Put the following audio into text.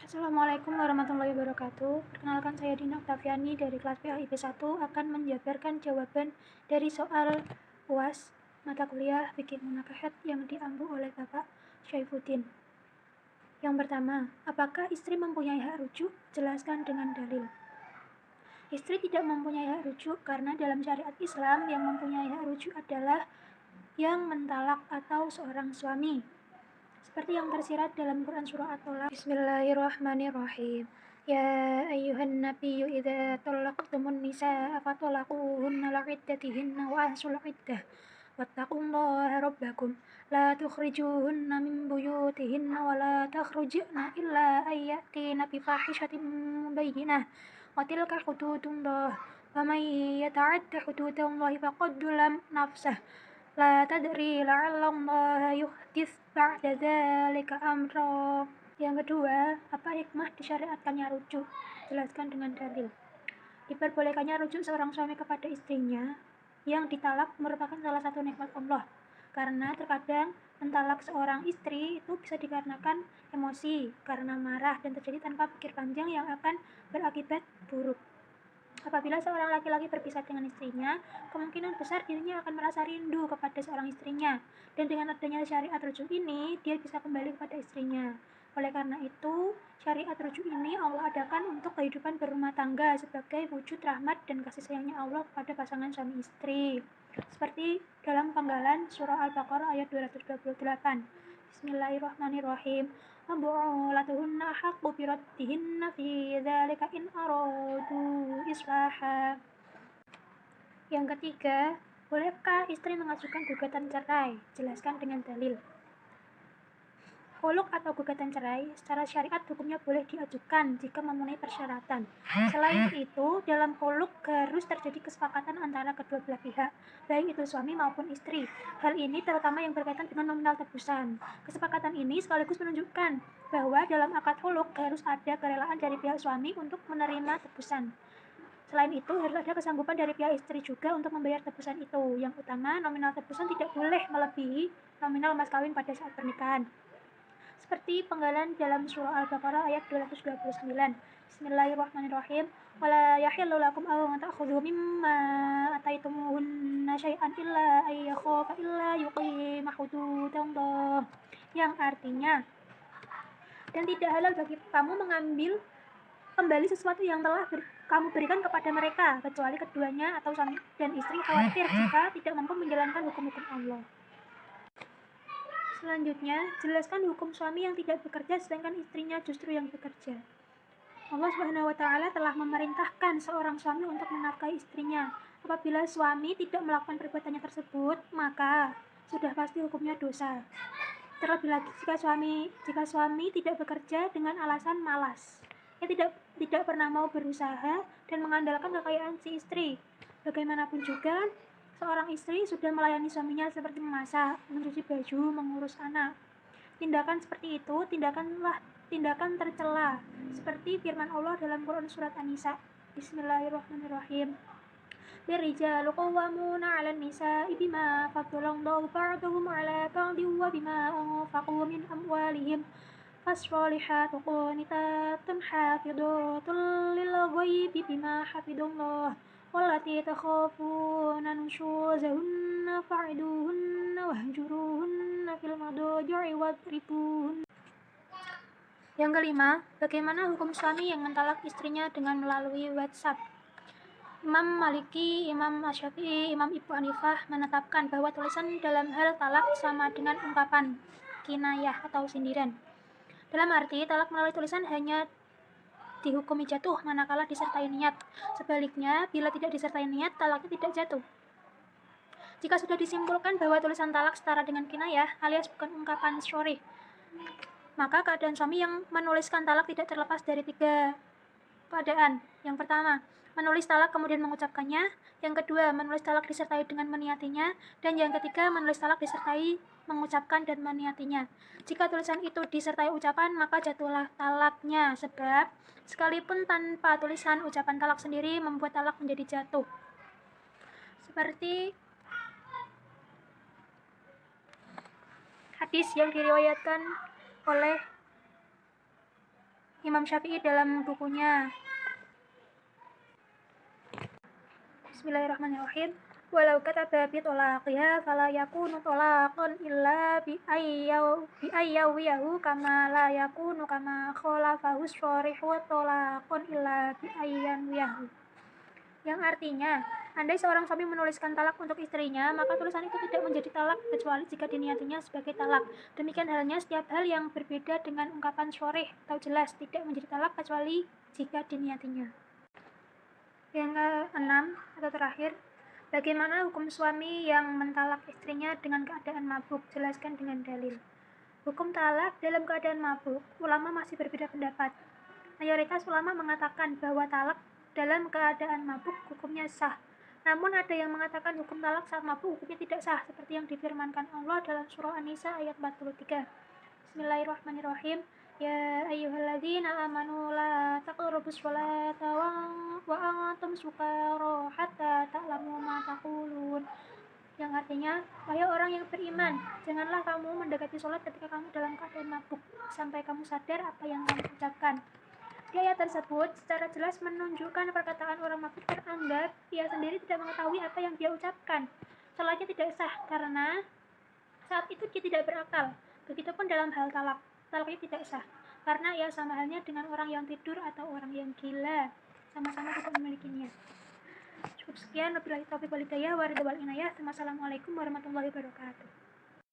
Assalamualaikum warahmatullahi wabarakatuh. Perkenalkan, saya Dina Oktaviani dari kelas PAIB 1 akan menjabarkan jawaban dari soal UAS mata kuliah Fikih Munakahat yang diampu oleh Bapak Syaifuddin. Yang pertama, apakah istri mempunyai hak rujuk? Jelaskan dengan dalil. Istri tidak mempunyai hak rujuk karena dalam syariat Islam yang mempunyai hak rujuk adalah yang mentalak atau seorang suami. Seperti yang tersirat dalam Quran surah At-Tolaq. Bismillahirrahmanirrahim. Ya ayyuhan nabiyyu idza talaqtumun nisaa fatalaquhunna li'iddatihinna wa ahsul iddah wattaqullaha rabbakum la tukhrijuhunna min buyutihinna wa la takhrujna illa ayyatina bifahishatin mubayyinah wa tilka hududullah wa man yata'adda hududallahi faqad lam nafsah la tadri la'allallaha yuhdits ba'da dzalika amra. Yang kedua, apa hikmah disyariatkannya rujuk? Jelaskan dengan dalil. Diperbolehkannya rujuk seorang suami kepada istrinya yang ditalak merupakan salah satu nikmat Allah. Karena terkadang mentalak seorang istri itu bisa dikarenakan emosi, karena marah dan terjadi tanpa pikir panjang yang akan berakibat buruk. Apabila seorang laki-laki berpisah dengan istrinya, kemungkinan besar dirinya akan merasa rindu kepada seorang istrinya. Dan dengan adanya syariat rujuk ini, dia bisa kembali kepada istrinya. Oleh karena itu, syariat rujuk ini Allah adakan untuk kehidupan berumah tangga sebagai wujud rahmat dan kasih sayangnya Allah kepada pasangan suami istri. Seperti dalam penggalan surah Al-Baqarah ayat 228. Bismillahirrahmanirrahim. وبعولتهن أحق بردهن في ذلك إن أرادوا إصلاحا. Yang ketiga, bolehkah istri mengajukan gugatan cerai? Jelaskan dengan dalil. Khuluk atau gugatan cerai secara syariat hukumnya boleh diajukan jika memenuhi persyaratan. Selain itu, dalam khuluk harus terjadi kesepakatan antara kedua belah pihak, baik itu suami maupun istri. Hal ini terutama yang berkaitan dengan nominal tebusan. Kesepakatan ini sekaligus menunjukkan bahwa dalam akad khuluk harus ada kerelaan dari pihak suami untuk menerima tebusan. Selain itu, harus ada kesanggupan dari pihak istri juga untuk membayar tebusan itu. Yang utama, nominal tebusan tidak boleh melebihi nominal mas kawin pada saat pernikahan. Seperti penggalan dalam surah Al-Baqarah ayat 229. Bismillahirrahmanirrahim. Wala yahillu lakum aw ta'khudhu mimma ataitumuhunna syai'an illa ay yakhafa illa yuqima hududallah. Yang artinya, dan tidak halal bagi kamu mengambil kembali sesuatu yang telah kamu berikan kepada mereka, kecuali keduanya atau suami dan istri khawatir jika tidak mampu menjalankan hukum-hukum Allah. Selanjutnya, jelaskan hukum suami yang tidak bekerja sedangkan istrinya justru yang bekerja. Allah Subhanahu wa Ta'ala telah memerintahkan seorang suami untuk menafkahi istrinya. Apabila suami tidak melakukan perbuatannya tersebut, maka sudah pasti hukumnya dosa. Terlebih lagi jika suami tidak bekerja dengan alasan malas. Ia tidak pernah mau berusaha dan mengandalkan kekayaan si istri. Bagaimanapun juga, seorang istri sudah melayani suaminya seperti memasak, mencuci baju, mengurus anak. Tindakan seperti itu tindakan tercela, seperti firman Allah dalam Quran surat An-Nisa. Bismillahirrahmanirrahim. Lirrijalu qawwamuna 'alan nisa'i bima faddalallahu ba'dahum 'ala ba'din wa bima anfaqu min amwalihim. Fassolihatu qanitatun hafidhatun lil ghaibi bima hafidallah. Wallati takhafuna nusyuzahunna fa'iduhunna wahjuruhunna fil madaji'i wadribuhunna. Yang kelima, bagaimana hukum suami yang mentalak istrinya dengan melalui WhatsApp? Imam Maliki, Imam Asy-Syafi'i, Imam Ibu Hanifah menetapkan bahwa tulisan dalam hal talak sama dengan ungkapan kinayah atau sindiran. Dalam arti, talak melalui tulisan hanya dihukumi jatuh manakala disertai niat. Sebaliknya, bila tidak disertai niat, talaknya tidak jatuh. Jika sudah disimpulkan bahwa tulisan talak setara dengan kinayah alias bukan ungkapan syarih, maka keadaan suami yang menuliskan talak tidak terlepas dari 3 keadaan. Yang pertama, menulis talak kemudian mengucapkannya. Yang kedua, menulis talak disertai dengan meniatinya. Dan yang ketiga, menulis talak disertai mengucapkan dan meniatinya. Jika tulisan itu disertai ucapan, maka jatuhlah talaknya, sebab sekalipun tanpa tulisan, ucapan talak sendiri membuat talak menjadi jatuh. Seperti hadis yang diriwayatkan oleh Imam Syafi'i dalam bukunya. Bismillahirrahmanirrahim. Walau kataba bi talaqiha fala yakunu talaqan illa bi ayyawiyahu kama la yakunu kama khalafahu syarihu talaqan illa bi ayyanwiyahu. Yang artinya, andai seorang suami menuliskan talak untuk istrinya, maka tulisan itu tidak menjadi talak kecuali jika diniatinya sebagai talak. Demikian halnya setiap hal yang berbeda dengan ungkapan sharih atau jelas tidak menjadi talak kecuali jika diniatinya. Yang keenam atau terakhir, bagaimana hukum suami yang mentalak istrinya dengan keadaan mabuk? Jelaskan dengan dalil. Hukum talak dalam keadaan mabuk, ulama masih berbeda pendapat. Mayoritas ulama mengatakan bahwa talak dalam keadaan mabuk hukumnya sah. Namun ada yang mengatakan hukum talak saat mabuk hukumnya tidak sah, seperti yang difirmankan Allah dalam surah An-Nisa ayat 43. Bismillahirrahmanirrahim. Ya ayyuhalladzina amanu la taqrabus sholata wa antum sukara hatta ta'lamu ma taqulun. Yang artinya, wahai orang yang beriman, janganlah kamu mendekati sholat ketika kamu dalam keadaan mabuk sampai kamu sadar apa yang kamu ucapkan. Di ayat tersebut secara jelas menunjukkan perkataan orang mabuk teranggap ia sendiri tidak mengetahui apa yang dia ucapkan. Sholatnya tidak sah karena saat itu dia tidak berakal. Begitupun dalam hal talak. Talaknya tidak sah karena ia sama halnya dengan orang yang tidur atau orang yang gila, sama-sama tidak memilikinya. Cukup sekian, wabillahi taufiq wal hidayah, wa ridha wal inayah. Wassalamualaikum warahmatullahi wabarakatuh.